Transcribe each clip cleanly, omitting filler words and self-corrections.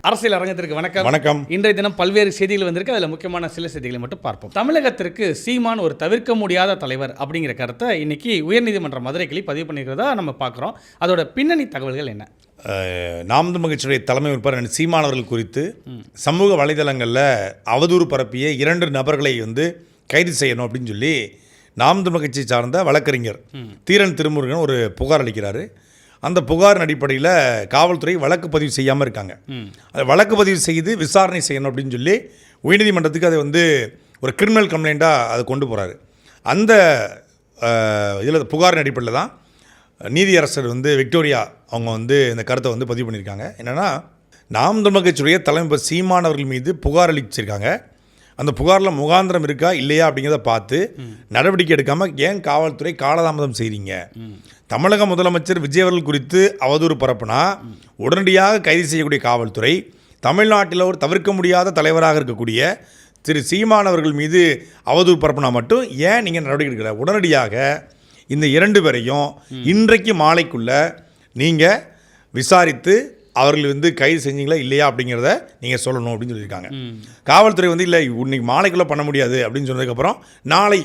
அரசியல் அரங்கத்திற்கு வணக்கம். வணக்கம். இன்றைய தினம் பல்வேறு செய்திகள் வந்திருக்கு. அதில் முக்கியமான சில செய்திகளை மட்டும் பார்ப்போம். தமிழகத்திற்கு சீமான் ஒரு தவிர்க்க முடியாத தலைவர் அப்படிங்கிற கருத்தை இன்னைக்கு உயர்நீதிமன்ற மதுரை கிளை பதிவு பண்ணிக்கிறதா நம்ம பார்க்குறோம். அதோட பின்னணி தகவல்கள் என்ன? நாம் தமிழர் கட்சியுடைய தலைமை உறுப்பினர் சீமான் அவர்கள் குறித்து சமூக வலைதளங்களில் அவதூறு பரப்பிய 2 நபர்களை கைது செய்யணும் அப்படின்னு சொல்லி நாம் தமிழர் கட்சியை சார்ந்த வழக்கறிஞர் தீரன் திருமுருகன் ஒரு புகார் அளிக்கிறாரு. அந்த புகாரின் அடிப்படையில் காவல்துறை வழக்கு பதிவு செய்யாமல் இருக்காங்க. அதை வழக்கு பதிவு செய்து விசாரணை செய்யணும் அப்படின்னு சொல்லி உயர்நீதிமன்றத்துக்கு அதை ஒரு கிரிமினல் கம்ப்ளைண்ட்டாக அதை கொண்டு போகிறாரு. அந்த இதில் புகாரின் அடிப்படையில் தான் நீதியரசர் விக்டோரியா அவங்க இந்த கருத்தை பதிவு பண்ணியிருக்காங்க. என்னென்னா, நாம் தமிழர் கட்சியுடைய தலைமை சீமான் அவர்கள் மீது புகார் அளிச்சிருக்காங்க. அந்த புகாரில் முகாந்திரம் இருக்கா இல்லையா அப்படிங்கிறத பார்த்து நடவடிக்கை எடுக்காமல் ஏன் காவல்துறை காலதாமதம் செய்கிறீங்க? தமிழக முதலமைச்சர் விஜய் அவர்கள் குறித்து அவதூறு பரப்புனா உடனடியாக கைது செய்யக்கூடிய காவல்துறை தமிழ்நாட்டில் ஒரு தவிர்க்க முடியாத தலைவராக இருக்கக்கூடிய திரு சீமான் அவர்கள் மீது அவதூறு பரப்புனா மட்டும் ஏன் நீங்கள் நடவடிக்கை எடுக்கல? உடனடியாக இந்த 2 பேரையும் இன்றைக்கு மாலைக்குள்ளே நீங்கள் விசாரித்து அவர்கள் கைது செஞ்சீங்களா இல்லையா அப்படிங்கிறத நீங்கள் சொல்லணும் அப்படின்னு சொல்லியிருக்காங்க. காவல்துறை இல்லை இன்னைக்கு மாலைக்குள்ளே பண்ண முடியாது அப்படின்னு சொன்னதுக்கப்புறம் நாளை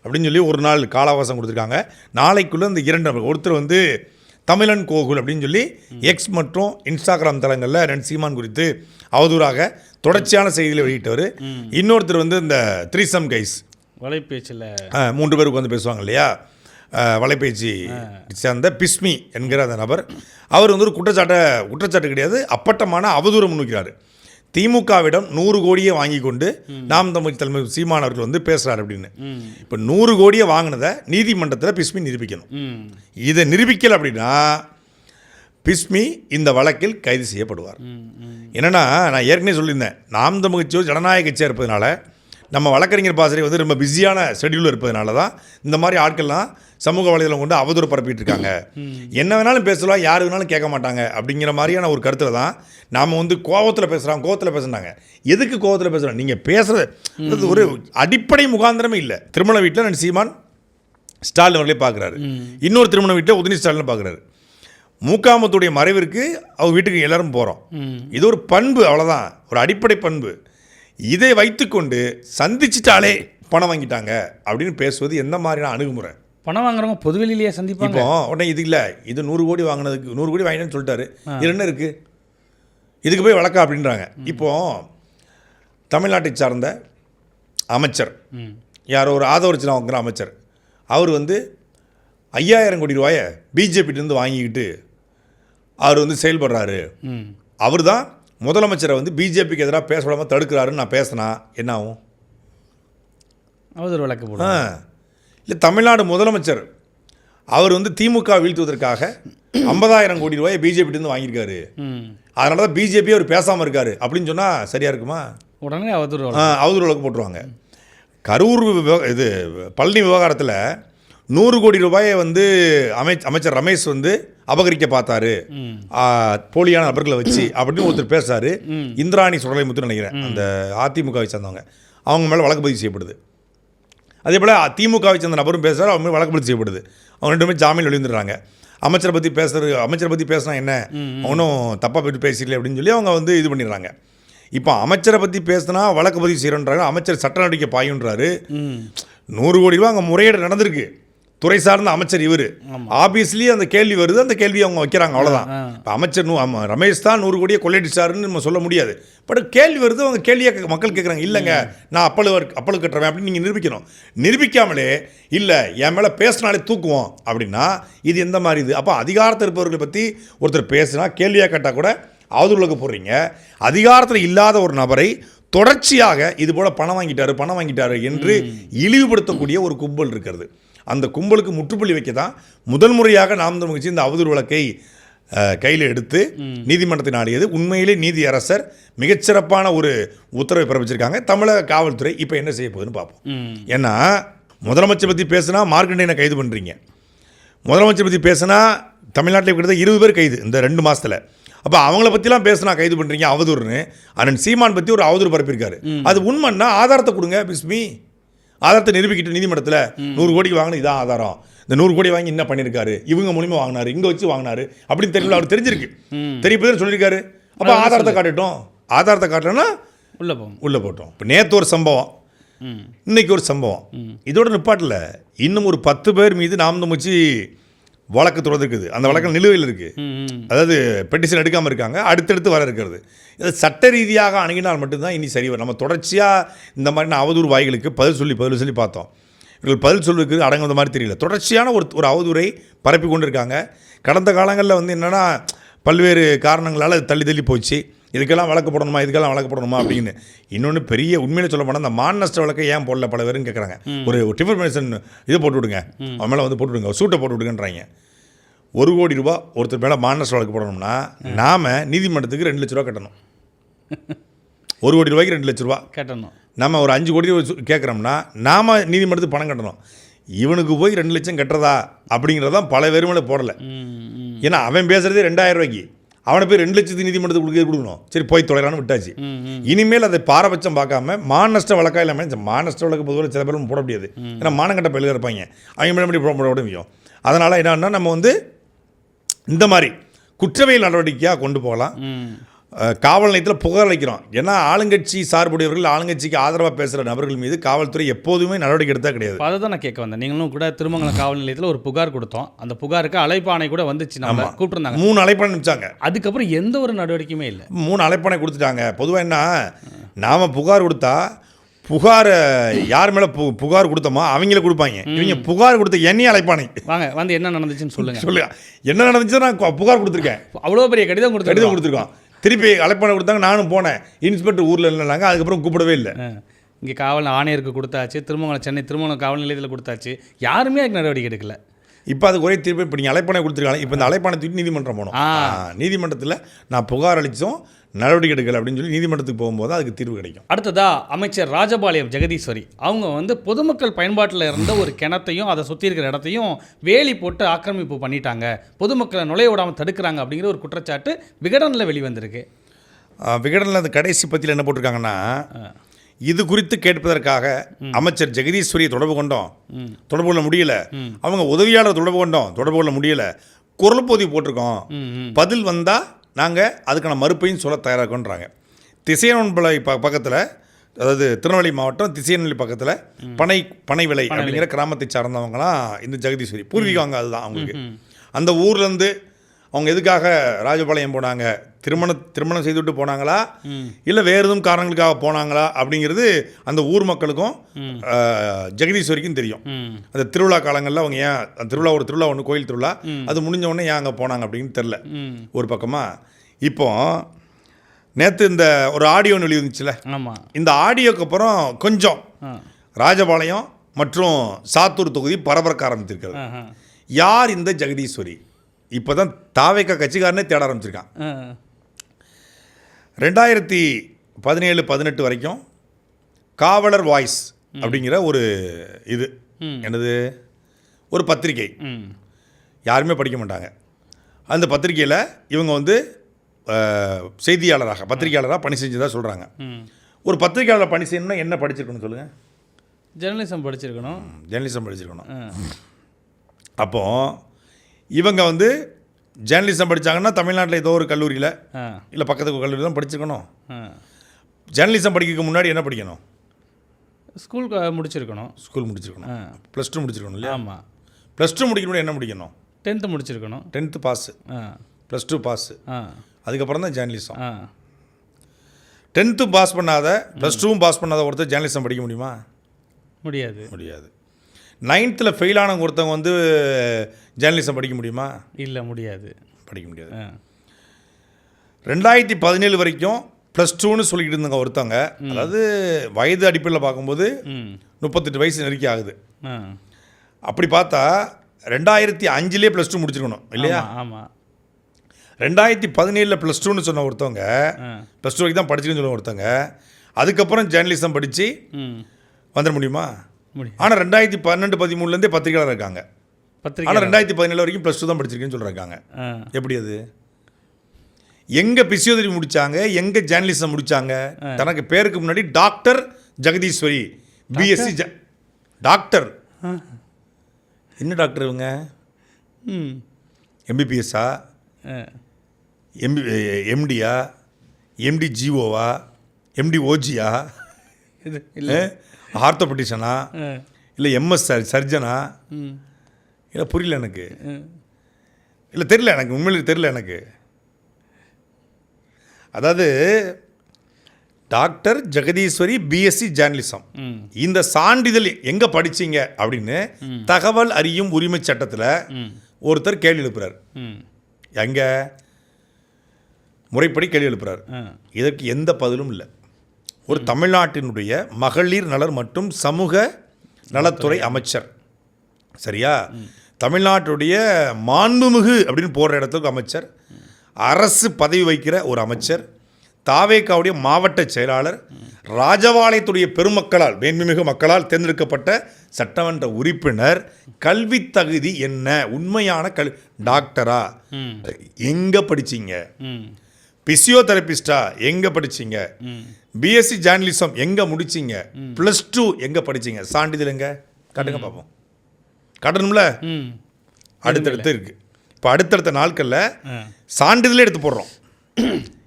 அப்படின்னு சொல்லி ஒரு நாள் கால அவகாசம் கொடுத்துருக்காங்க. நாளைக்குள்ளே இந்த 2 நபர், ஒருத்தர் தமிழன் கோகுல் அப்படின்னு சொல்லி எக்ஸ் மற்றும் இன்ஸ்டாகிராம் தளங்களில் சீமான் குறித்து அவதூறாக தொடர்ச்சியான செய்திகளை வெளியிட்டவர். இன்னொருத்தர் இந்த 3 கைஸ் வலைபேச்சில் 3 பேருக்கு பேசுவாங்க இல்லையா, வலைபேச்சு சேர்ந்த பிஸ்மி என்கிற அந்த நபர், அவர் ஒரு குற்றச்சாட்டு கிடையாது, அப்பட்டமான அவதூறு முன்வைக்கிறார். திமுகவிடம் 100 கோடியை வாங்கி கொண்டு நாம் தமிழ் தலைமை சீமான் அவர்கள் பேசுகிறார் அப்படின்னு. இப்போ 100 கோடியை வாங்கினதை நீதிமன்றத்தில் பிஸ்மி நிரூபிக்கணும். இதை நிரூபிக்கலை அப்படின்னா பிஸ்மி இந்த வழக்கில் கைது செய்யப்படுவார். என்னென்னா, நான் ஏற்கனவே சொல்லியிருந்தேன், நாம் தமிழ் கட்சியோ ஜனநாயக கட்சியாக இருப்பதனால நம்ம வழக்கறிஞர் பாசறை ரொம்ப பிஸியான ஷெட்யூல் இருப்பதனால தான் இந்த மாதிரி ஆட்கள்லாம் சமூக வலைதளம் கொண்டு அவதூறு பரப்பிட்டு இருக்காங்க. என்ன வேணாலும் பேசலாம், யார் வேணாலும் கேட்க மாட்டாங்க அப்படிங்கிற மாதிரியான ஒரு கருத்தில் தான் நாம் கோவத்தில் பேசுகிறாங்க. எதுக்கு கோவத்தில் பேசுகிறோம்? நீங்கள் பேசுகிறது ஒரு அடிப்படை முகாந்திரமே இல்லை. திருமண வீட்டில் சீமான் ஸ்டாலின் அவர்களே பார்க்குறாரு, இன்னொரு திருமண வீட்டில் உதயநிதி ஸ்டாலின் பார்க்குறாரு. மூக்காமத்துடைய மறைவிற்கு அவங்க வீட்டுக்கு எல்லோரும் போகிறோம். இது ஒரு பண்பு, அவ்வளோதான், ஒரு அடிப்படை பண்பு. இதை வைத்துக்கொண்டு சந்திச்சிட்டாலே பணம் வாங்கிட்டாங்க அப்படின்னு பேசுவது எந்த மாதிரியான அணுகுமுறை? பணம் வாங்குறவங்க பொதுவெளியிலேயே சந்திப்பாங்க. இப்போ உடனே இது இல்லை, இது 100 கோடி வாங்கினதுக்கு 100 கோடி வாங்கினேன்னு சொல்லிட்டாரு, இது என்ன இருக்குது, இதுக்கு போய் வழக்கா அப்படின்றாங்க. இப்போது தமிழ்நாட்டை சார்ந்த அமைச்சர் யாரோ ஒரு ஆதவர்ச்சனா வாங்குற அமைச்சர், அவர் 5000 கோடி ரூபாயை பிஜேபியிலேருந்து வாங்கிக்கிட்டு அவர் செயல்படுறாரு. அவர் தான் முதலமைச்சரை பிஜேபிக்கு எதிராக பேச விடாமல் தடுக்கிறாருன்னு நான் பேசினா என்ன ஆகும்? அவதூறு வழக்கு போடுவோம். இல்லை, தமிழ்நாடு முதலமைச்சர் அவர் திமுக வீழ்த்துவதற்காக 50,000 கோடி ரூபாயை பிஜேபியிலேருந்து வாங்கியிருக்காரு, அதனால தான் பிஜேபி அவர் பேசாமல் இருக்காரு அப்படின்னு சொன்னால் சரியாக இருக்குமா? உடனே அவதூறு வழக்கு போட்டுருவாங்க. கரூர் இது பழனி விவகாரத்தில் 100 கோடி ரூபாயை அமைச்சர் ரமேஷ் அபகரிக்க பார்த்தாரு போலியான நபர்களை வச்சு அப்படின்னு ஒருத்தர் பேசுறாரு. இந்திராணி சுடலைமுத்து நினைக்கிறேன், அந்த அதிமுகவை சேர்ந்தவங்க, அவங்க மேலே வழக்கு பதிவு செய்யப்படுது. அதே போல் திமுகவை சேர்ந்த நபரும் பேசுகிறார், அவங்க மேலே வழக்கு பதிவு செய்யப்படுது. அவங்க 2 பேரும் ஜாமீன் வெளிவந்துடுறாங்க. அமைச்சரை பற்றி பேசினா என்ன, அவனும் தப்பாக போய்ட்டு பேசிக்கல அப்படின்னு சொல்லி அவங்க இது பண்ணிடுறாங்க. இப்போ அமைச்சரை பற்றி பேசினா வழக்கு பதிவு செய்கிறோன்றாங்க, அமைச்சர் சட்ட நடவடிக்கை பாயுன்றாரு. 100 கோடி ரூபா அங்கே முறையீடு நடந்திருக்கு, துறை சார்ந்த அமைச்சர் இவர், ஆபீஸ்லேயே அந்த கேள்வி வருது, அந்த கேள்வியை அவங்க வைக்கிறாங்க, அவ்வளோதான். இப்போ அமைச்சர் ரமேஷ் தான் 100 கோடியை கொள்ளையடிச்சாருன்னு நம்ம சொல்ல முடியாது. பட் கேள்வி வருது, அவங்க கேள்வியை மக்கள் கேட்குறாங்க, இல்லைங்க நான் அப்பளு கட்டுறேன் அப்படின்னு நீங்கள் நிரூபிக்கணும். நிரூபிக்காமலே இல்லை என் மேலே பேசினாலே தூக்குவோம் அப்படின்னா இது எந்த மாதிரி இது? அப்போ அதிகாரத்தில் இருப்பவர்களை பற்றி ஒருத்தர் பேசுனா கேள்வியாக கேட்டால் கூட அவதூறுக்கு போடுறீங்க. அதிகாரத்தில் இல்லாத ஒரு நபரை தொடர்ச்சியாக இது போல் பணம் வாங்கிட்டாரு என்று இழிவுபடுத்தக்கூடிய ஒரு கும்பல் இருக்கிறது. அந்த கும்பலுக்கு முற்றுப்புள்ளி வைக்க தான் முதல் முறையாக நாம் தமிழர் கட்சி இந்த அவதூறு வழக்கை கையில் எடுத்து நீதிமன்றத்தை நாடியது. உண்மையிலே நீதியரசர் மிகச்சிறப்பான ஒரு உத்தரவை பிறப்பிச்சிருக்காங்க. தமிழக காவல்துறை இப்போ என்ன செய்ய போகுதுன்னு பார்ப்போம். ஏன்னா முதலமைச்சர் பற்றி பேசுனா மார்க்கண்டேயனை கைது பண்ணுறீங்க, முதலமைச்சர் பற்றி பேசுனா தமிழ்நாட்டில் கிட்டத்தட்ட 20 பேர் கைது இந்த 2 மாதத்தில். அப்போ அவங்கள பற்றிலாம் பேசுனா கைது பண்ணுறீங்க அவதூறுன்னு. அண்ணன் சீமான் பற்றி ஒரு அவதூறு பரப்பியிருக்காரு, அது உண்மைன்னா ஆதாரத்தை கொடுங்க பிஸ்மி, ஆதாரத்தை நிரூபிக்கிட்டு நீதிமன்றத்தில் 100 கோடிக்கு வாங்கினது இதான் ஆதாரம், இந்த 100 கோடி வாங்கி என்ன பண்ணியிருக்காரு, இவங்க மூலியமாக வாங்கினாரு, இங்கே வச்சு வாங்கினாரு அப்படின்னு தெரியல, அவர் தெரிஞ்சிருக்கு, தெரியப்பதான் சொல்லியிருக்காரு. அப்போ ஆதாரத்தை காட்டட்டும், ஆதாரத்தை காட்டலன்னா உள்ளே போகும். உள்ளே போட்டோம். இப்போ நேற்று ஒரு சம்பவம், இன்னைக்கு ஒரு சம்பவம், இதோட நிப்பாட்டில் இன்னும் ஒரு 10 பேர் மீது நாம் முச்சு வழக்கு தொடர்ந்துருக்குது. அந்த வழக்கு நிலுவையில் இருக்குது. அதாவது பெட்டிஷன் எடுக்காமல் இருக்காங்க, அடுத்தடுத்து வர இருக்கிறது. இது சட்ட ரீதியாக அணுகினால் மட்டும்தான் இனி சரி வரும். நம்ம தொடர்ச்சியாக இந்த மாதிரி அவதூறு வாய்களுக்கு பதில் சொல்லி பார்த்தோம். இவர்கள் பதில் சொல்லுறதுக்கு அடங்குற மாதிரி தெரியல. தொடர்ச்சியான ஒரு அவதூறை பரப்பி கொண்டு இருக்காங்க. கடந்த காலங்களில் வந்து என்னென்னா பல்வேறு காரணங்களால் அது தள்ளி போச்சு. இதுக்கெல்லாம் வழக்கு போடணுமா அப்படின்னு. இன்னொன்று பெரிய உண்மையில சொல்ல போனால் அந்த மான் நஷ்ட வழக்கை ஏன் போடல பல பேரும் கேட்குறாங்க. ஒரு டிஃபர்மேஷன் இதை போட்டு விடுங்க, அவன் மேலே வந்து போட்டு விடுங்க, சூட்டை போட்டு விடுங்கன்றாங்க. 1 கோடி ரூபா ஒருத்தர் மேலே மான் நஷ்ட வழக்கு போடணும்னா நாம் நீதிமன்றத்துக்கு 2 லட்ச ரூபா கட்டணும். 1 கோடி ரூபாய்க்கு 2 லட்ச ரூபா கட்டணும். நம்ம ஒரு 5 கோடி கேட்குறோம்னா நாம் நீதிமன்றத்துக்கு பணம் கட்டணும். இவனுக்கு போய் 2 லட்சம் கட்டுறதா அப்படிங்கிறதான் பல பேர் மேலே போடலை. ஏன்னா அவன் பேசுகிறதே 2000 ரூபாய்க்கு, அவனை போய் 2 லட்சத்துக்கு நீதிமன்றத்துக்கு கொடுக்கணும். சரி போய் தொலைறான்னு விட்டாச்சு. இனிமேல் அதை பாரபட்சம் பார்க்காம மான் நஷ்ட வழக்கா இல்லாமல் மான் நஷ்ட வழக்கு பொதுவாக சில பேரும் போட முடியாது. ஏன்னா மானங்கட்ட பயில இருப்பாங்க, அவங்க மேலே போட முடியும். அதனால் என்னன்னா நம்ம வந்து இந்த மாதிரி குற்றவியல் நடவடிக்கையாக கொண்டு போகலாம். காவல் நிலையத்தில் புகார் அளிக்கிறோம். ஏன்னா ஆளுங்கட்சி சார்புடையவர்கள், ஆளுங்கட்சிக்கு ஆதரவாக பேசுகிற நபர்கள் மீது காவல்துறை எப்போதுமே நடவடிக்கை எடுத்தால் கிடையாது. அதை தான் நான் கேட்க வந்தேன். நீங்களும் கூட திருமங்கலம் காவல் நிலையத்தில் ஒரு புகார் கொடுத்தோம். அந்த புகாருக்கு அழைப்பாணை கூட வந்துச்சு, நம்ம கூப்பிட்டுருந்தாங்க. 3 அழைப்பாணை அனுப்பிச்சாங்க. அதுக்கப்புறம் எந்த ஒரு நடவடிக்கையுமே இல்லை. 3 அழைப்பாணை கொடுத்துட்டாங்க. பொதுவாக என்ன, நாம் புகார் கொடுத்தா புகாரை யார் மேலே புகார் கொடுத்தோமோ அவங்கள கொடுப்பாங்க. இவங்க புகார் கொடுத்த என்னையும் அழைப்பானே வாங்க வந்து என்ன நடந்துச்சுன்னு சொல்லுங்க. என்ன நடந்துச்சு, நான் புகார் கொடுத்துருக்கேன், அவ்வளோ பெரிய கடிதம் கொடுத்துருக்கோம். திருப்பி அழைப்பானை கொடுத்தாங்க, நானும் போனேன். இன்ஸ்பெக்டர் ஊரில் இல்லைனாங்க, அதுக்கப்புறம் கூப்பிடவே இல்லை. இங்கே காவல் ஆணையருக்கு கொடுத்தாச்சு, சென்னை திருமங்கலம் காவல் நிலையத்தில் கொடுத்தாச்சு, யாருமே அதுக்கு நடவடிக்கை எடுக்கல. இப்போ அதுக்கு ஒரே திருப்பி இப்போ நீங்கள் அழைப்பானை கொடுத்துருக்காங்க. இப்போ இந்த அழைப்பானை தூக்கி நீதிமன்றம் போகணும். நீதிமன்றத்தில் நான் புகார் அளித்தோம், நடவடிக்கை எடுக்கலை அப்படின்னு சொல்லி நீதிமன்றத்துக்கு போகும்போது அதுக்கு தீர்வு கிடைக்கும். அடுத்ததா அமைச்சர் ராஜபாளையம் ஜெகதீஸ்வரி அவங்க வந்து பொதுமக்கள் பயன்பாட்டில் இருந்த ஒரு கிணத்தையும் அதை சுற்றி இருக்கிற இடத்தையும் வேலி போட்டு ஆக்கிரமிப்பு பண்ணிட்டாங்க, பொதுமக்களை நுழைய விடாமல் தடுக்கிறாங்க அப்படிங்கிற ஒரு குற்றச்சாட்டு விகடனில் வெளிவந்திருக்கு. விகடனில் அந்த கடைசி பத்தியில் என்ன போட்டிருக்காங்கன்னா, இது குறித்து கேட்பதற்காக அமைச்சர் ஜெகதீஸ்வரியை தொடர்பு கொள்ள முடியல. அவங்க உதவியாளர் தொடர்பு கொள்ள முடியல. குரல் பதிவு போட்டிருக்கோம், பதில் வந்தால் நாங்கள் அதுக்கான மறுப்பையும் சொல்ல தயாராகன்றாங்க. திசையன்பலை பக்கத்தில், அதாவது திருநெல்வேலி மாவட்டம் திசையன்பலை பக்கத்தில் பனை விலை அப்படிங்கிற கிராமத்தை சார்ந்தவங்களாம் இந்த ஜெகதீஸ்வரி. பூர்வீகம் அதுதான் அவங்களுக்கு. அந்த ஊர்லேருந்து அவங்க எதுக்காக ராஜபாளையம் போனாங்க, திருமணம் செய்துவிட்டு போனாங்களா இல்லை வேறு எதுவும் காரணங்களுக்காக போனாங்களா அப்படிங்கிறது அந்த ஊர் மக்களுக்கும் ஜெகதீஸ்வரிக்கும் தெரியும். அந்த திருவிழா காலங்களில் அவங்க ஏன் ஒரு திருவிழா ஒன்று, கோயில் திருவிழா, அது முடிஞ்ச உடனே ஏன் அங்கே போனாங்க அப்படின்னு தெரில ஒரு பக்கமாக. இப்போ நேற்று இந்த ஒரு ஆடியோ வெளிவந்துச்சுல, இந்த ஆடியோக்கு அப்புறம் கொஞ்சம் ராஜபாளையம் மற்றும் சாத்தூர் தொகுதி பரபரக்க ஆரம்பித்திருக்கிறது. யார் இந்த ஜெகதீஸ்வரி? இப்போ தான் தாவேக்கா கட்சிக்காரனே தேட ஆரம்பிச்சிருக்கான். 2017-18 வரைக்கும் காவலர் வாய்ஸ் அப்படிங்கிற ஒரு இது என்னது ஒரு பத்திரிகை, யாருமே படிக்க மாட்டாங்க. அந்த பத்திரிகையில் இவங்க வந்து பத்திரிகையாளராக பணி செஞ்சதாக சொல்கிறாங்க. ஒரு பத்திரிகையாளர் பணி செய்யணும்னா என்ன படிச்சிருக்கணும் சொல்லுங்கள்? ஜேர்னலிசம் படிச்சிருக்கணும். அப்போது இவங்க வந்து ஜேர்னலிசம் படித்தாங்கன்னா தமிழ்நாட்டில் ஏதோ ஒரு கல்லூரியில் இல்லை பக்கத்துக்கு கல்லூரி தான் படிச்சிருக்கணும். ஜேர்னலிசம் படிக்கிறதுக்கு முன்னாடி என்ன படிக்கணும்? ஸ்கூல் முடிச்சிருக்கணும். +2 முடிச்சிருக்கணும் இல்லையா? ஆமாம். +2 முடிக்கணும். என்ன முடிக்கணும்? 10th முடிச்சிருக்கணும். 10th பாஸு, +2 பாஸு, அதுக்கப்புறம் தான் ஜேர்னலிசம். 10th பாஸ் பண்ணாத, +2 பாஸ் பண்ணாத ஒருத்தர் ஜேர்னலிசம் படிக்க முடியுமா? முடியாது. 9th ஃபெயில் ஆனவங்க ஒருத்தவங்க வந்து ஜேர்னலிசம் படிக்க முடியுமா? இல்லை, படிக்க முடியாது. 2017 வரைக்கும் +2ன்னு சொல்லிக்கிட்டு இருந்தாங்க ஒருத்தவங்க. அதாவது வயது அடிப்படையில் பார்க்கும்போது 38 வயசு நெருக்கி ஆகுது. அப்படி பார்த்தா 2005 +2 முடிச்சிருக்கணும் இல்லையா? ஆமாம். 2017 +2ன்னு சொன்ன ஒருத்தவங்க, +2 வரைக்கும் தான் படிச்சுன்னு சொன்ன ஒருத்தவங்க, அதுக்கப்புறம் ஜேர்னலிசம் படித்து வந்துட முடியுமா? ஆனால் 2012-13 பத்திரிகையாளர் இருக்காங்க. ஆனால் 2017 வரைக்கும் +2 தான் படிச்சிருக்கேன்னு சொல்கிறாங்க. எப்படி அது? எங்கே பிசியோதெரபி முடித்தாங்க, எங்கே ஜேர்னலிசம் முடித்தாங்க? தனக்கு பேருக்கு முன்னாடி டாக்டர் ஜெகதீஸ்வரி, பிஎஸ்சி டாக்டர். என்ன டாக்டர் இவங்க? எம்பிபிஎஸ்ஸா, எம்டியா, எம்டி ஜிஓவா, எம்டி ஓஜியா, இது இல்லை ஆர்த்தோபெட்டிஷனா, இல்லை எம்எஸ் சர்ஜனா, இல்லை புரியல எனக்கு, இல்லை தெரியல எனக்கு, உண்மையிலே தெரியல எனக்கு. அதாவது டாக்டர் ஜெகதீஸ்வரி பிஎஸ்சி ஜேர்னலிசம், இந்த சான்றிதழ் எங்கே படிச்சீங்க அப்படின்னு தகவல் அறியும் உரிமை சட்டத்தில் ஒருத்தர் கேள்வி எழுப்புறார். எங்கே முறைப்படி கேள்வி எழுப்புறார். இதற்கு எந்த பதிலும் இல்லை. ஒரு தமிழ்நாட்டினுடைய மகளிர் நலர் மற்றும் சமூக நலத்துறை அமைச்சர், சரியா, தமிழ்நாட்டுடைய மாண்புமிகு அப்படின்னு போடுற இடத்துக்கு அமைச்சர், அரசு பதவி வைக்கிற ஒரு அமைச்சர், தாவேகாவுடைய மாவட்ட செயலாளர், ராஜபாளையத்துடைய பெருமக்களால் மேன்மிகு மக்களால் தேர்ந்தெடுக்கப்பட்ட சட்டமன்ற உறுப்பினர், கல்வி தகுதி என்ன, உண்மையான டாக்டரா எங்கே படிச்சீங்க, பிசியோதெரபிஸ்டா எங்கே படிச்சீங்க, பிஎஸ்சி ஜேர்னலிசம் எங்கே முடிச்சிங்க, +2 எங்கே படிச்சீங்க, சான்றிதழ் எங்கே காட்டுங்க பார்ப்போம். காட்டணும்ல, அடுத்தடுத்து இருக்குது. இப்போ அடுத்தடுத்த நாட்களில் சான்றிதழே எடுத்து போடுறோம்.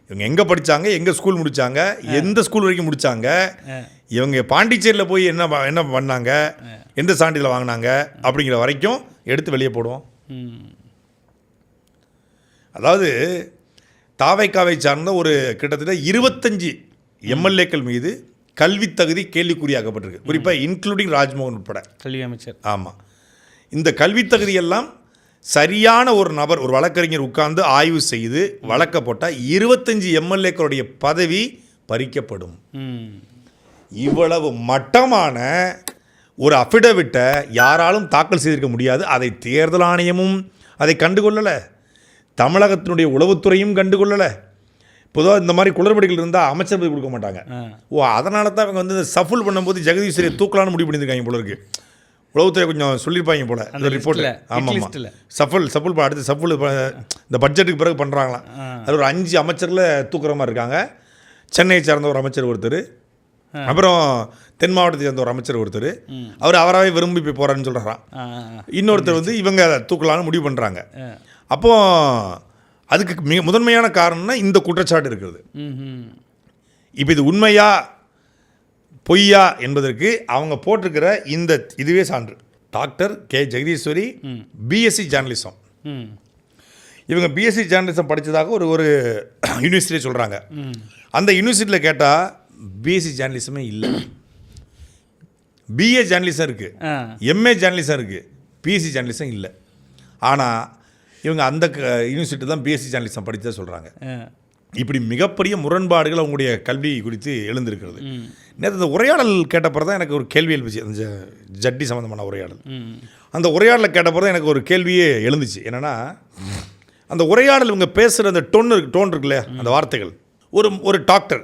இவங்க எங்கே படித்தாங்க, எங்கே ஸ்கூல் முடித்தாங்க, எந்த ஸ்கூல் வரைக்கும் முடித்தாங்க, இவங்க பாண்டிச்சேரியில் போய் என்ன பண்ணாங்க, எந்த சான்றிதழ் வாங்கினாங்க அப்படிங்கிற வரைக்கும் எடுத்து வெளியே போடுவோம். அதாவது தாவைக்காவை சார்ந்த ஒரு கிட்டத்தட்ட 25 எம்எல்ஏக்கள் மீது கல்வி தகுதி கேள்விக்குறியாக்கப்பட்டிருக்கு. குறிப்பாக இன்க்ளூடிங் ராஜ்மோகன் உட்பட கல்வி அமைச்சர். ஆமாம், இந்த கல்வி தகுதியெல்லாம் சரியான ஒரு நபர், ஒரு வழக்கறிஞர் உட்கார்ந்து ஆய்வு செய்து வழக்க போட்டால் 25 எம்எல்ஏக்களுடைய பதவி பறிக்கப்படும். இவ்வளவு மட்டமான ஒரு அஃபிடவிட்டை யாராலும் தாக்கல் செய்திருக்க முடியாது. அதை தேர்தல் ஆணையமும் அதை கண்டுகொள்ளலை, தமிழகத்தினுடைய உளவுத்துறையும் கண்டுகொள்ளலை. பொதுவாக இந்த மாதிரி குளறுபடிகள் இருந்தால் அமைச்சர் பதவி கொடுக்க மாட்டாங்க. அதனால தான் இவங்க வந்து சஃபுல் பண்ணும்போது ஜெகதீஸ்வரியை தூக்கலான்னு முடிவு பண்ணியிருக்காங்க போல இருக்கு. உளவுத்துறை கொஞ்சம் சொல்லியிருப்பாங்க போல அந்த ரிப்போர்ட்டில். ஆமாம், சஃபுல் அடுத்து சஃபுல் இந்த பட்ஜெட்டுக்கு பிறகு பண்ணுறாங்களாம். அது ஒரு 5 அமைச்சரில் தூக்குற மாதிரி இருக்காங்க. சென்னையை சார்ந்த ஒரு அமைச்சர் ஒருத்தர், அப்புறம் தென் மாவட்டத்தை சேர்ந்த ஒரு அமைச்சர் ஒருத்தர், அவராகவே விரும்பி போய் போகிறான்னு சொல்கிறாராம். இன்னொருத்தர் வந்து இவங்க தூக்கலான்னு முடிவு பண்ணுறாங்க. அப்போது அதுக்கு முதன்மையான காரணம்னா இந்த குற்றச்சாட்டு இருக்கிறது. இப்போ இது உண்மையா பொய்யா என்பதற்கு அவங்க போட்டிருக்கிற இதுவே சான்று. Doctor K Jegadeeswari BSc journalism. இவங்க பிஎஸ்சி ஜேர்னலிசம் படித்ததாக ஒரு யூனிவர்சிட்டியை சொல்கிறாங்க. அந்த யூனிவர்சிட்டியில் கேட்டால் பிஎஸ்சி ஜேர்னலிசமே இல்லை. பிஏ ஜேர்னலிசம் இருக்குது, எம்ஏ ஜேர்னலிசம் இருக்குது, பிஎஸ்சி ஜேர்னலிசம் இல்லை. ஆனால் இவங்க அந்த யூனிவர்சிட்டி தான் பிஎஸ்சி ஜேர்னலிசம் படித்ததாக சொல்கிறாங்க. இப்படி மிகப்பெரிய முரண்பாடுகள் அவங்களுடைய கல்வி குறித்து எழுந்திருக்கிறது. நேற்று இந்த உரையாடல் கேட்டப்போ தான் எனக்கு ஒரு கேள்வி எழுந்துச்சு. அந்த ஜட்டி சம்மந்தமான உரையாடல், அந்த உரையாடலை கேட்டப்போ தான் எனக்கு ஒரு கேள்வியே எழுந்துச்சு. என்னென்னா, அந்த உரையாடல் இவங்க பேசுகிற அந்த டோன் இருக்குல்ல, அந்த வார்த்தைகள், ஒரு டாக்டர்,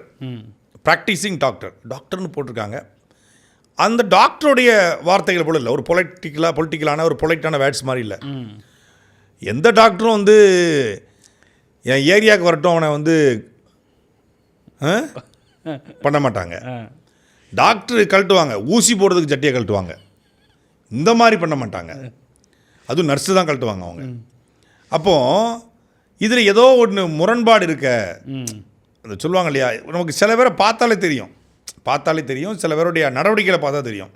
ப்ராக்டிசிங் டாக்டர்னு போட்டிருக்காங்க. அந்த டாக்டருடைய வார்த்தைகள் போல இல்லை, ஒரு பொலிட்டிக்கலான ஒரு பொலைட்டான வேர்ட்ஸ் மாதிரி இல்லை. எந்த டாக்டரும் வந்து என் ஏரியாவுக்கு வரட்டும் அவனை வந்து பண்ண மாட்டாங்க. டாக்டர் கழட்டுவாங்க, ஊசி போடுறதுக்கு ஜட்டியை கழட்டுவாங்க, இந்த மாதிரி பண்ண மாட்டாங்க. அதுவும் நர்ஸு தான் கழட்டுவாங்க அவங்க. அப்போது இதில் ஏதோ ஒன்று முரண்பாடு இருக்க அந்த சொல்லுவாங்க இல்லையா, நமக்கு சில பேரை பார்த்தாலே தெரியும், சில பேருடைய நடவடிக்கைகளை பார்த்தா தெரியும்.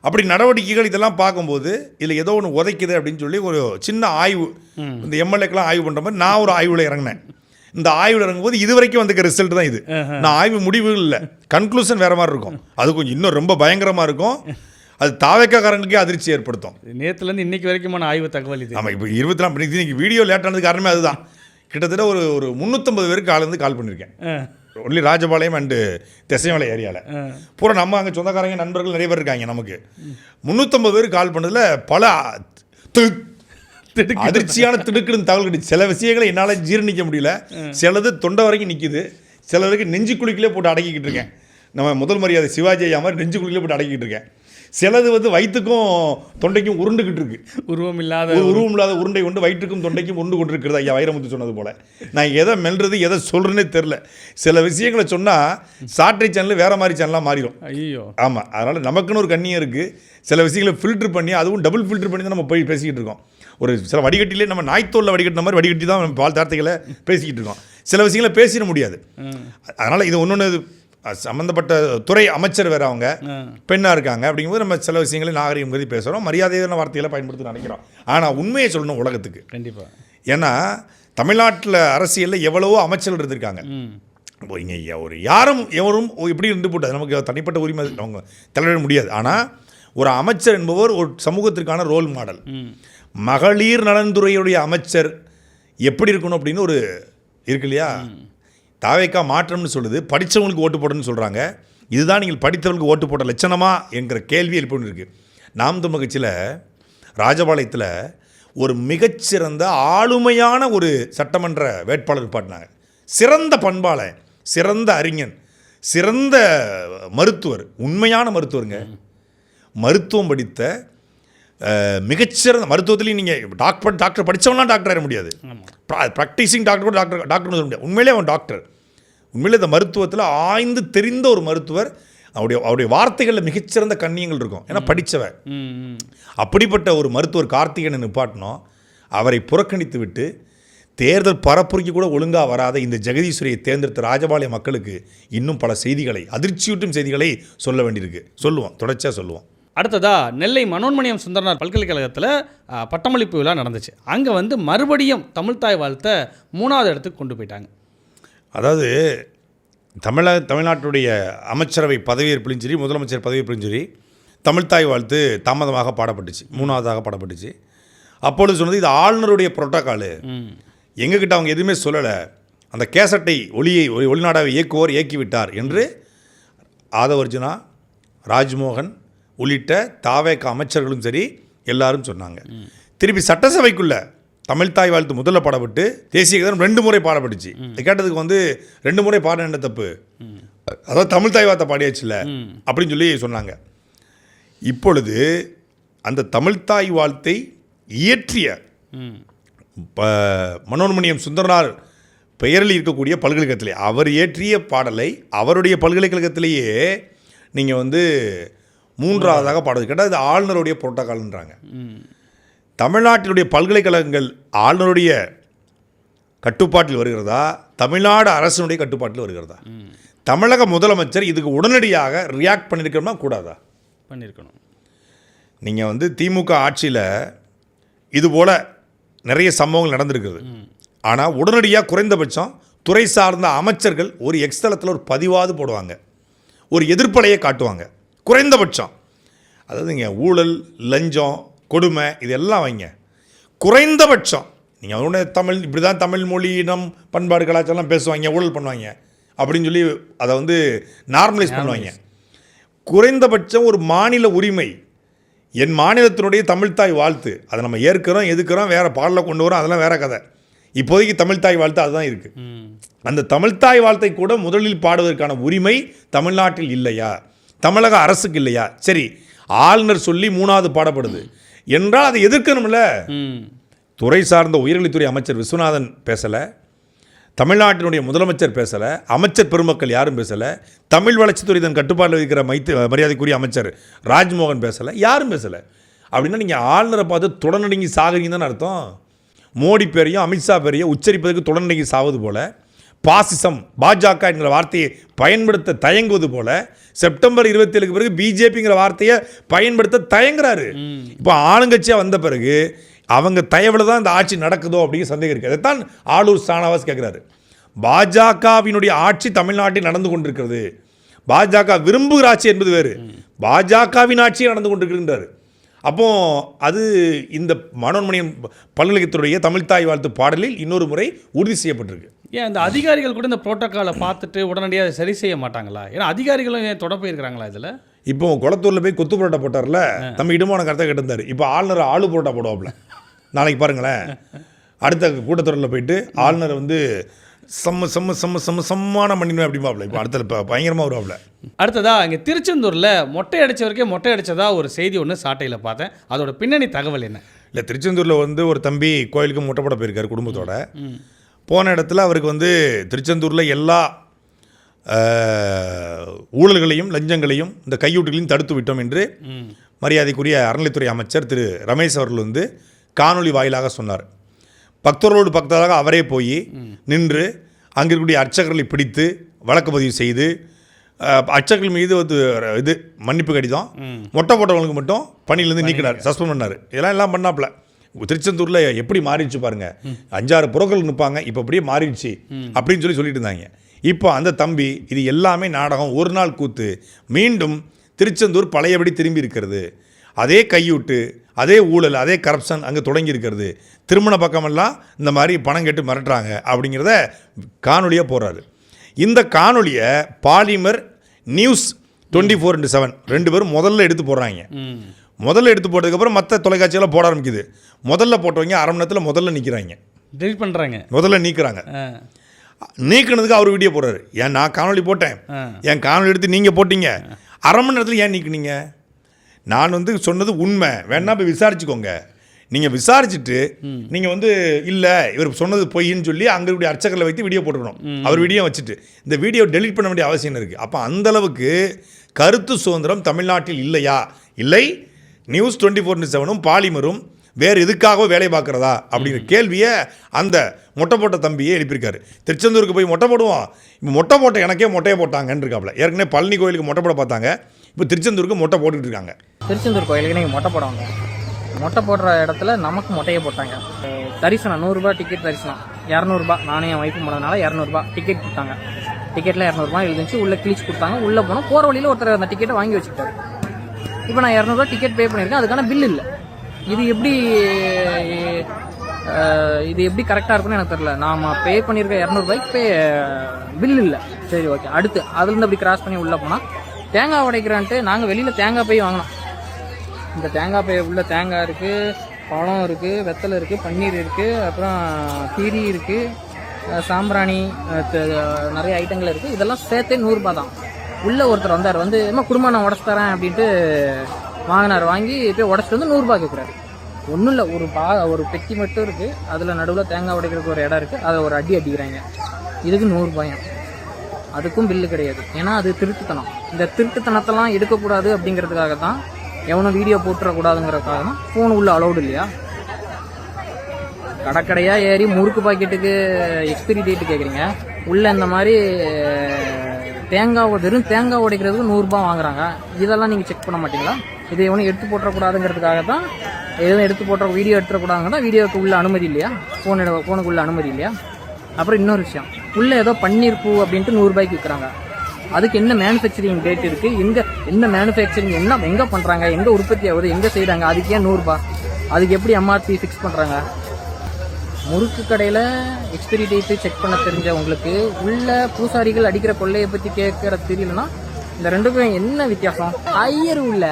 அப்படி நடவடிக்கைகள் இதெல்லாம் பார்க்கும்போது இதில் ஏதோ ஒன்று உதைக்குது அப்படின்னு சொல்லி ஒரு சின்ன ஆய்வு, இந்த எம்எல்ஏக்கெலாம் ஆய்வு பண்ணுற மாதிரி நான் ஒரு ஆய்வில் இறங்கினேன். இந்த ஆய்வில் இறங்கும்போது இது வரைக்கும் வந்துக்க ரிசல்ட் தான் இது. நான் ஆய்வு முடிவுகள் இல்லை, கன்க்ளூஷன் வேறு மாதிரி இருக்கும். அது கொஞ்சம் இன்னும் ரொம்ப பயங்கரமாக இருக்கும். அது தாவேக்காரங்களுக்கே அதிர்ச்சி ஏற்படுத்தும். நேற்றுலேருந்து இன்றைக்கி வரைக்குமான ஆய்வு தகவல் இது. ஆமாம், இப்போ 24 இன்னைக்கு வீடியோ லேட்டானது காரணமே அதுதான். கிட்டத்தட்ட ஒரு 350 பேருக்கு கால் பண்ணியிருக்கேன். ஒன்லி ராஜபாளையம் அண்டு திசைமலை ஏரியாவில் பூரா நம்ம அங்கே சொந்தக்காரங்க நண்பர்கள் நிறைய பேர் இருக்காங்க. நமக்கு 350 பேருக்கு கால் பண்ணதில் பல அதிர்ச்சியான திடுக்கிடும் தகவல் கிடைச்சு. சில விஷயங்களை என்னால் ஜீரணிக்க முடியல, சிலது தொண்டை வரைக்கும் நிற்கிது, சிலருக்கு நெஞ்சு குழிக்கிலே போட்டு அடக்கிக்கிட்டு இருக்கேன். நம்ம முதல் மரியாதை சிவாஜி ஐயா மாதிரி நெஞ்சு குழிக்கிலே போட்டு அடக்கிக்கிட்டு இருக்கேன். சிலது வந்து வயிற்றுக்கும் தொண்டைக்கும் உருண்டுக்கிட்டு இருக்கு. உருவம் இல்லாத ஒரு உருவம் இல்லாத உருண்டை கொண்டு வயிற்றுக்கும் தொண்டைக்கும் உருண்டு கொண்டு இருக்கிறது. ஐயா வைரமுத்து சொன்னது போல நான் எதை மெல்றது எதை சொல்கிறேன்னே தெரில. சில விஷயங்களை சொன்னால் சாட்டை சேனல் வேறு மாதிரி சேனலாக மாறிடும். ஐயோ ஆமாம், அதனால் நமக்குன்னு ஒரு கண்ணியம் இருக்குது. சில விஷயங்களை ஃபில்ட்ரு பண்ணி, அதுவும் டபுள் ஃபில்ட்ரு பண்ணி தான் நம்ம போய் பேசிக்கிட்டு இருக்கோம். ஒரு சில வடிகட்டிலே நம்ம நாய்த்தோலில் வடிகட்டின மாதிரி வடிகட்டி தான் நம்ம பால் வார்த்தைகளை பேசிக்கிட்டு இருக்கோம். சில விஷயங்களை பேசிட முடியாது. அதனால் இது ஒன்று சம்மந்தப்பட்ட துறை அமைச்சர் வேறு, அவங்க பெண்ணாக இருக்காங்க. அப்படிங்கும்போது நம்ம சில விஷயங்களை நாகரிகம் கருதி பேசுகிறோம், மரியாதையான வார்த்தைகளை பயன்படுத்தி நினைக்கிறோம். ஆனால் உண்மையை சொல்லணும் உலகத்துக்கு. கண்டிப்பாக. ஏன்னா தமிழ்நாட்டில் அரசியலில் எவ்வளவோ அமைச்சர்கள் இருந்திருக்காங்க. இப்போ இங்கே ஒரு யாரும் எவரும் இப்படி இருந்து போட்டாது, நமக்கு தனிப்பட்ட உரிமை அவங்க தலையிட முடியாது. ஆனால் ஒரு அமைச்சர் என்பவர் ஒரு சமூகத்திற்கான ரோல் மாடல். மகளிர் நலன்துறையுடைய அமைச்சர் எப்படி இருக்கணும் அப்படின்னு ஒரு இருக்கு இல்லையா? தாவேக்கா மாற்றம்னு சொல்லுது, படித்தவங்களுக்கு ஓட்டு போடணும்னு சொல்கிறாங்க. இதுதான் நீங்கள் படித்தவர்களுக்கு ஓட்டு போட்ட லட்சணமா என்கிற கேள்வி எழுப்பி இருக்குது. நாம் தமிழ் கட்சியில் ராஜபாளையத்தில் ஒரு மிகச்சிறந்த ஆளுமையான ஒரு சட்டமன்ற வேட்பாளர் பாட்டினாங்க. சிறந்த பண்பாளன், சிறந்த அறிஞன், சிறந்த மருத்துவர், உண்மையான மருத்துவருங்க. மருத்துவம் படித்த மிகச்சிறந்த மருத்துவத்துலேயும் நீங்கள் டாக்டர் படித்தவங்களாம் டாக்டர் ஆக முடியாது. ப்ராக்டிசிங் டாக்டர் கூட டாக்டர்னு சொல்ல முடியாது. உண்மையிலே அவன் டாக்டர். உண்மையிலே இந்த மருத்துவத்தில் ஆய்ந்து தெரிந்த ஒரு மருத்துவர். அவருடைய வார்த்தைகளில் மிகச்சிறந்த கண்ணியங்கள் இருக்கும், ஏன்னா படித்தவர். அப்படிப்பட்ட ஒரு மருத்துவர் கார்த்திகேயனை நிப்பாட்டினோம். அவரை புறக்கணித்து விட்டு தேர்தல் பரப்புரைக்கு கூட ஒழுங்காக வராத இந்த ஜெகதீஸ்வரியை தேர்ந்தெடுத்த ராஜபாளைய மக்களுக்கு இன்னும் பல செய்திகளை, அதிர்ச்சியூட்டும் செய்திகளை சொல்ல வேண்டியிருக்கு. சொல்லுவோம், தொடர்ச்சியாக சொல்லுவோம். அடுத்ததா நெல்லை மனோன்மணியம் சுந்தரனார் பல்கலைக்கழகத்தில் பட்டமளிப்பு விழா நடந்துச்சு. அங்கே வந்து மறுபடியும் தமிழ்த்தாய் வாழ்த்தை 3வது இடத்துக்கு கொண்டு போயிட்டாங்க. அதாவது தமிழ்நாட்டுடைய அமைச்சரவை பதவியேற்பிலும் சரி, முதலமைச்சர் பதவியேற்பிலும் சரி, தமிழ்த்தாய் வாழ்த்து தாமதமாக பாடப்பட்டுச்சு, 3வதாக பாடப்பட்டுச்சு. அப்பொழுது சொன்னது இது ஆளுநருடைய புரோட்டோக்காலு, எங்ககிட்ட அவங்க எதுவுமே சொல்லலை, அந்த கேசட்டை ஒளிநாடாவை இயக்குவோர் இயக்கிவிட்டார் என்று ஆதவர்ஜுனா, ராஜ்மோகன் உள்ளிட்ட தாவேக அமைச்சர்களும் சரி எல்லாரும் சொன்னாங்க. திருப்பி சட்டசபைக்குள்ள தமிழ்த்தாய் வாழ்த்து முதல்ல பாடப்பட்டு தேசிய கீதம் 2 முறை பாடப்பட்டுச்சு. கேட்டதுக்கு வந்து 2 முறை பாட என்ன தப்பு, அதாவது தமிழ்த்தாய் வாழ்த்தை பாடியாச்சுல அப்படின்னு சொல்லி சொன்னாங்க. இப்பொழுது அந்த தமிழ்த்தாய் வாழ்த்தை இயற்றிய மனோன்மணியம் சுந்தரனார் பெயரில் இருக்கக்கூடிய பல்கலைக்கழகத்திலே அவர் இயற்றிய பாடலை அவருடைய பல்கலைக்கழகத்திலேயே நீங்கள் வந்து 3வதாக பாடுவது கேட்டால் இது ஆளுநருடைய புரோட்டோக்கால்ன்றாங்க. தமிழ்நாட்டினுடைய பல்கலைக்கழகங்கள் ஆளுநருடைய கட்டுப்பாட்டில் வருகிறதா, தமிழ்நாடு அரசினுடைய கட்டுப்பாட்டில் வருகிறதா? தமிழக முதலமைச்சர் இதுக்கு உடனடியாக ரியாக்ட் பண்ணியிருக்கணுமா கூடாதா? பண்ணியிருக்கணும். நீங்கள் வந்து திமுக ஆட்சியில் இதுபோல் நிறைய சம்பவங்கள் நடந்திருக்குது. ஆனால் உடனடியாக குறைந்தபட்சம் துறை சார்ந்த அமைச்சர்கள் ஒரு எக்ஸ்தலத்தில் ஒரு பதிவாது போடுவாங்க, ஒரு எதிர்ப்பலையை காட்டுவாங்க குறைந்தபட்சம். அதாவது இங்கே ஊழல், லஞ்சம், கொடுமை இதெல்லாம் வைங்க குறைந்தபட்சம். நீங்கள் அவருடைய தமிழ் இப்படி தான் தமிழ் மொழி, இனம், பண்பாடு, கலாச்சாரம்லாம் பேசுவாங்க, ஊழல் பண்ணுவாங்க அப்படின்னு சொல்லி அதை வந்து நார்மலைஸ் பண்ணுவாங்க. குறைந்தபட்சம் ஒரு மாநில உரிமை, என் மாநிலத்தினுடைய தமிழ்த்தாய் வாழ்த்து, அதை நம்ம ஏற்கிறோம் எதுக்கிறோம், வேறு பாடலில் கொண்டு வரோம், அதெல்லாம் வேறு கதை. இப்போதைக்கு தமிழ்த்தாய் வாழ்த்து அதுதான் இருக்குது. அந்த தமிழ்த்தாய் வாழ்த்தை கூட முதலில் பாடுவதற்கான உரிமை தமிழ்நாட்டில் இல்லையா, தமிழக அரசுக்கு இல்லையா? சரி, ஆளுநர் சொல்லி 3வது பாடப்படுது என்றால் அதை எதிர்க்கணும்ல. துறை சார்ந்த உயர்கல்வித்துறை அமைச்சர் விஸ்வநாதன் பேசலை, தமிழ்நாட்டினுடைய முதலமைச்சர் பேசலை, அமைச்சர் பெருமக்கள் யாரும் பேசலை, தமிழ் வளர்ச்சித்துறை தன் கட்டுப்பாட்டில் இருக்கிற மரியாதைக்குரிய அமைச்சர் ராஜ்மோகன் பேசலை, யாரும் பேசலை. அப்படின்னா நீங்கள் ஆளுநரை பார்த்து தொடர்நடுங்கி சாகுறீங்க தானே அர்த்தம். மோடி பேரையும் அமித்ஷா பேரையும் உச்சரிப்பதற்கு தொடர்நடுங்கி சாவது போல, பாசிசம் பாஜக என்கிற வார்த்தையை பயன்படுத்த தயங்குவது போல, செப்டம்பர் 27க்கு பிறகு பிஜேபிங்கிற வார்த்தையை பயன்படுத்த தயங்குறாரு. இப்போ ஆளுங்கட்சியாக வந்த பிறகு அவங்க தயவில் தான் இந்த ஆட்சி நடக்குதோ அப்படிங்கிற சந்தேகம் இருக்குது. அதைத்தான் ஆளூர் ஸ்டானவாஸ் கேட்குறாரு. பாஜகவினுடைய ஆட்சி தமிழ்நாட்டில் நடந்து கொண்டிருக்கிறது, பாஜக விரும்புகிற ஆட்சி என்பது வேறு, பாஜகவின் ஆட்சியே நடந்து கொண்டிருக்கின்றார். அப்போ அது இந்த மனோன்மணியம் பல்கலைக்கழகத்துடைய தமிழ்த்தாய் வாழ்த்து பாடலில் இன்னொரு முறை உறுதி செய்யப்பட்டிருக்கு. ஏன் இந்த அதிகாரிகள் கூட இந்த புரோட்டோக்காலை பார்த்துட்டு உடனடியாக சரி செய்ய மாட்டாங்களா? ஏன்னா அதிகாரிகளும் ஏன் தொட போயிருக்கிறாங்களா இதில்? இப்போ குளத்தூரில் போய் கொத்து புரோட்டா போட்டார்ல, தம்பி இடுமான கருத்தை கேட்டிருந்தார். இப்போ ஆளுநர் ஆளு புரோட்டா போடுவாப்புல. நாளைக்கு பாருங்களேன், அடுத்த கூட்டத்தொடரில் போயிட்டு ஆளுநர் வந்து செம்மான பண்ணிடுவேன் அப்படிமாப்ல. இப்போ அடுத்த இப்போ பயங்கரமாக வருவாப்ல. அடுத்ததா இங்கே திருச்செந்தூரில் மொட்டை அடித்தவருக்கே மொட்டை அடித்ததா ஒரு செய்தி ஒன்று சாட்டையில் பார்த்தேன். அதோட பின்னணி தகவல் என்ன? இல்லை, திருச்செந்தூரில் வந்து ஒரு தம்பி கோயிலுக்கு மொட்டை போட போயிருக்காரு குடும்பத்தோட. போன இடத்துல அவருக்கு வந்து திருச்செந்தூரில் எல்லா ஊழல்களையும் லஞ்சங்களையும் இந்த கையூட்டுகளையும் தடுத்து விட்டோம் என்று மரியாதைக்குரிய அறநிலைத்துறை அமைச்சர் திரு ரமேஷ் அவர்கள் வந்து காணொலி வாயிலாக சொன்னார். பக்தர்களோடு பக்தராக அவரே போய் நின்று அங்கே இருக்கக்கூடிய அர்ச்சகர்களை பிடித்து வழக்கு பதிவு செய்து அர்ச்சகர்கள் மீது இது மன்னிப்பு கடிதம் மொட்டை போட்டவங்களுக்கு மட்டும் பணியிலேருந்து நீக்கினார், சஸ்பெண்ட் பண்ணார். இதெல்லாம் பண்ணாப்புல. திருச்செந்தூரில் எப்படி மாறிடுச்சு பாருங்கள். 5-6 புரோக்கர்கள் நிற்பாங்க, இப்போ அப்படியே மாறிடுச்சு அப்படின்னு சொல்லிட்டு இருந்தாங்க. இப்போ அந்த தம்பி இது எல்லாமே நாடகம், ஒரு நாள் கூத்து. மீண்டும் திருச்செந்தூர் பழையபடி திரும்பி இருக்கிறது. அதே கையூட்டு, அதே ஊழல், அதே கரப்ஷன் அங்கே தொடங்கி இருக்கிறது. திருமண பக்கமெல்லாம் இந்த மாதிரி பணம் கேட்டு மிரட்டுறாங்க அப்படிங்கிறத காணொலியாக போடுறாரு. இந்த காணொலியை பாலிமர் நியூஸ் 24/7 2 பேரும் முதல்ல எடுத்து போடுறாங்க. முதல்ல எடுத்து போட்டதுக்கப்புறம் மற்ற தொலைக்காட்சியெல்லாம் போட ஆரம்பிக்குது. முதல்ல போட்டவங்க அரை மணி நேரத்தில் முதல்ல நிற்கிறாங்க, டெலிட் பண்ணுறாங்க, முதல்ல நீக்கிறாங்க. நீக்கினதுக்கு அவர் வீடியோ போடுறாரு. ஏன் நான் காணொலி போட்டேன், என் காணொலி எடுத்து நீங்கள் போட்டீங்க, அரை மணி நேரத்தில் ஏன் நீக்கினீங்க? நான் வந்து சொன்னது உண்மை, வேணா போய் விசாரிச்சுக்கோங்க. நீங்கள் விசாரிச்சுட்டு நீங்கள் வந்து இல்லை இவர் சொன்னது பொய்ன்னு சொல்லி அங்கே இப்படி அர்ச்சகரில் வைத்து வீடியோ போட்டுக்கணும். அவர் வீடியோ வச்சுட்டு இந்த வீடியோ டெலிட் பண்ண வேண்டிய அவசியம் இருக்குது. அப்போ அந்தளவுக்கு கருத்து சுதந்திரம் தமிழ்நாட்டில் இல்லையா? இல்லை, நியூஸ் 24/7 பாலிமரும் வேறு எதுக்காகவோ வேலை பார்க்குறதா அப்படிங்கிற கேள்வியை அந்த மொட்டை போட்ட தம்பியே எழுப்பியிருக்காரு. திருச்செந்தூருக்கு போய் மொட்டை போடுவோம், இப்போ மொட்டை போட்ட எனக்கே மொட்டையை போட்டாங்கன்னு இருக்காப்புல. ஏற்கனவே பழனி கோயிலுக்கு மொட்டை போட பார்த்தாங்க, இப்போ திருச்செந்தூருக்கு மொட்டை போட்டுக்கிட்டு இருக்காங்க. திருச்செந்தூர் கோயிலுக்கு நீங்கள் மொட்டை போடுவாங்க, மொட்டை போடுற இடத்துல நமக்கு மொட்டையை போட்டாங்க. தரிசனம் 100 ரூபா டிக்கெட், தரிசனம் 200 ரூபா. நானே என் வைப்பு போனதுனால 200 ரூபா டிக்கெட் கொடுத்தாங்க. டிக்கெட்டில் 200 ரூபா எழுந்துச்சு, உள்ளே கிழிச்சு கொடுத்தாங்க. உள்ளே போனோம், போகிற வழியில் ஒருத்தர் அந்த டிக்கெட்டை வாங்கி வச்சுக்கிட்டாரு. இப்போ நான் 200 ரூபா டிக்கெட் பே பண்ணியிருக்கேன், அதுக்கான பில் இல்லை. இது எப்படி கரெக்டாக இருக்குன்னு எனக்கு தெரியல. நாம் பே பண்ணியிருக்க 200 ரூபாய்க்கு பில் இல்லை. சரி, ஓகே. அடுத்து அதுலேருந்து அப்படி கிராஸ் பண்ணி உள்ளே போனால் தேங்காய் உடைக்கிறான்ட்டு நாங்கள் வெளியில் தேங்காய் பை வாங்கினோம். இந்த தேங்காய் பை உள்ள தேங்காய் இருக்குது, பழம் இருக்குது, வெத்தலை இருக்குது, பன்னீர் இருக்குது, அப்புறம் திரி இருக்குது, சாம்பிராணி, நிறைய ஐட்டங்கள் இருக்குது. இதெல்லாம் சேர்த்தே 100 ரூபா தான். உள்ளே ஒருத்தர் வந்தார், வந்து குடும்பம் நான் உடச்சு தரேன் அப்படின்ட்டு வாங்கினார். வாங்கி போய் உடச்சிட்டு வந்து 100 ரூபா கேட்குறாரு. ஒன்றும் இல்லை, ஒரு பெட்டி மட்டும் இருக்குது, அதில் நடுவில் தேங்காய் உடைக்கிறதுக்கு ஒரு இடம் இருக்குது, அதை ஒரு அடிக்கிறாங்க. இதுக்கு 100 ரூபாயும். அதுக்கும் பில்லு கிடையாது. ஏன்னா அது திருட்டுத்தனம். இந்த திருட்டுத்தனத்தெல்லாம் எடுக்கக்கூடாது அப்படிங்கிறதுக்காக தான், எவனும் வீடியோ போட்டுறக்கூடாதுங்கிறதுக்காக தான் ஃபோன் உள்ள அலௌடு இல்லையா. கடைக்கடையாக ஏறி முறுக்கு பாக்கெட்டுக்கு எக்ஸ்பிரி டேட்டு கேட்குறீங்க. உள்ளே இந்த மாதிரி வெறும் தேங்காய் உடைக்கிறதுக்கு 100 ரூபா வாங்குறாங்க. இதெல்லாம் நீங்கள் செக் பண்ண மாட்டீங்களா? இதை எவனும் எடுத்து போட்டுறக்கூடாதுங்கிறதுக்காக தான், எதுவும் எடுத்து போட்டுற வீடியோ எடுத்துடக்கூடாதுங்க தான் வீடியோவுக்கு உள்ள அனுமதி இல்லையா, ஃபோனுக்கு உள்ள அனுமதி இல்லையா. அப்புறம் இன்னொரு விஷயம், உள்ளே ஏதோ பன்னீர் பூ அப்படின்ட்டு 100 ரூபாய்க்கு விற்கிறாங்க. அதுக்கு என்ன மேனுஃபேக்சரிங் டேட் இருக்குது, என்ன மேனுஃபேக்சரிங் எங்கே பண்ணுறாங்க, எங்கே உற்பத்தி ஆகுது, எங்கே செய்கிறாங்க, அதுக்கு ஏன் 100 ரூபா? அதுக்கு எப்படி MRP ஃபிக்ஸ் பண்ணுறாங்க? முறுக்கு கடையில் எக்ஸ்பிரி டேட்டு செக் பண்ண தெரிஞ்ச உங்களுக்கு உள்ள பூசாரிகள் அடிக்கிற கொள்ளையை பற்றி கேட்குற தெரியலன்னா இந்த ரெண்டுக்கும் என்ன வித்தியாசம்? ஐயர் உள்ள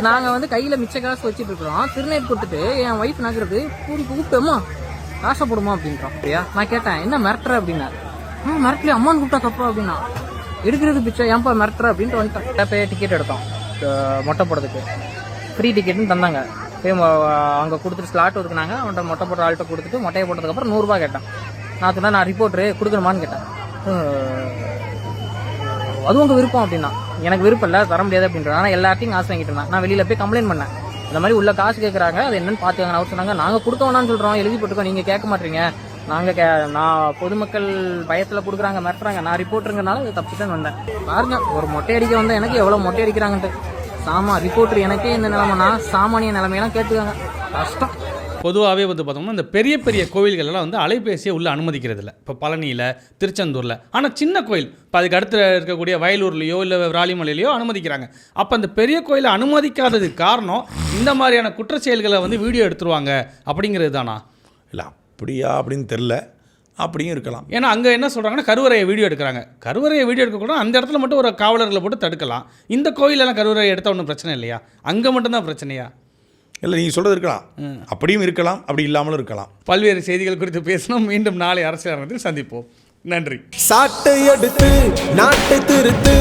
நாங்கள் வந்து கையில் மிச்ச காசு வச்சுட்டு இருக்கிறோம். திருநீர் கொடுத்துட்டு என் ஒய்ஃப் நகருது, கூப்பிட்டோமா காசை போடுமா அப்படின்றோம். அப்படியா? நான் கேட்டேன், என்ன மிரட்டுற அப்படின்னா, மிரட்டல அம்மான்னு கூப்பிட்டா தப்பா அப்படின்னா, எடுக்கிறது பிச்சை ஏன்பா மிரட்டுற அப்படின்ட்டு வந்துட்டேன். போய் டிக்கெட் எடுத்தோம் மொட்டை போடுறதுக்கு. ஃப்ரீ டிக்கெட்னு தந்தாங்க. போய் அங்கே கொடுத்துட்டு ஸ்லாட் ஒதுக்குனாங்க. அவன்கிட்ட மொட்டை போடுற ஆள்கிட்ட கொடுத்துட்டு மொட்டையை போட்டதுக்கப்புறம் 100 ரூபா கேட்டேன். நான் சொன்னேன், நான் ரிப்போர்ட்ரு கொடுக்கணுமான்னு கேட்டேன். அதுவும் உங்கள் விருப்பம் அப்படின்னா, எனக்கு விருப்பம் இல்லை, தர முடியாது அப்படின்றது. ஆனால் எல்லாத்தையும் காசு வாங்கிட்டு இருந்தேன். நான் வெளியில் போய் கம்ப்ளைண்ட் பண்ணேன், இந்த மாதிரி உள்ள காசு கேட்குறாங்க, அது என்னன்னு பார்த்துக்காங்க. அவர் சொன்னாங்க, நாங்கள் கொடுக்க வேணான்னு சொல்கிறோம், எழுதி போட்டுக்கோ, நீங்கள் கேட்க மாட்டீங்க, நான் பொதுமக்கள் பயத்தில் கொடுக்குறாங்க, மிரட்டுறாங்க, நான் ரிப்போர்ட்டுங்கிறனால இதை தப்பிச்சுட்டு வந்தேன். பாருங்க, ஒரு மொட்டை அடிக்க வந்தால் எனக்கு எவ்வளோ மொட்டை அடிக்கிறாங்கன்ட்டு. ரிப்போர்ட்டர் எனக்கே இந்த நிலைமைனா சாமானிய நிலைமையெல்லாம் கேட்டுக்காங்க, கஷ்டம். பொதுவாகவே வந்து பார்த்தோம்னா இந்த பெரிய பெரிய கோவில்களெல்லாம் வந்து அலைபேசியை உள்ளே அனுமதிக்கிறது இல்லை. இப்போ பழனியில், திருச்செந்தூரில். ஆனால் சின்ன கோயில், இப்போ அதுக்கு அடுத்து இருக்கக்கூடிய வயலூர்லேயோ இல்லை விராலிமலையிலையோ அனுமதிக்கிறாங்க. அப்போ அந்த பெரிய கோயிலை அனுமதிக்காததுக்கு காரணம் இந்த மாதிரியான குற்ற செயல்களை வந்து வீடியோ எடுத்துருவாங்க அப்படிங்கிறது தானா? இல்லை அப்படியா அப்படின்னு தெரில, அப்படியும் இருக்கலாம். ஏன்னா அங்கே என்ன சொல்கிறாங்கன்னா, கருவறையை வீடியோ எடுக்கிறாங்க. கருவறையை வீடியோ எடுக்கக்கூடாது, அந்த இடத்துல மட்டும் ஒரு காவலர்களை போட்டு தடுக்கலாம். இந்த கோயிலெல்லாம் கருவறையை எடுத்தால் ஒன்றும் பிரச்சனை இல்லையா? அங்கே மட்டும்தான் பிரச்சனையா? இல்லை நீங்கள் சொல்கிறது இருக்கலாம், அப்படியும் இருக்கலாம், அப்படி இல்லாமலும் இருக்கலாம். பல்வேறு செய்திகள் குறித்து பேசணும். மீண்டும் நாளை அரசியல் அரங்கத்தில் சந்திப்போம். நன்றி. சாட்டை எடுத்து நாட்டை திருத்து,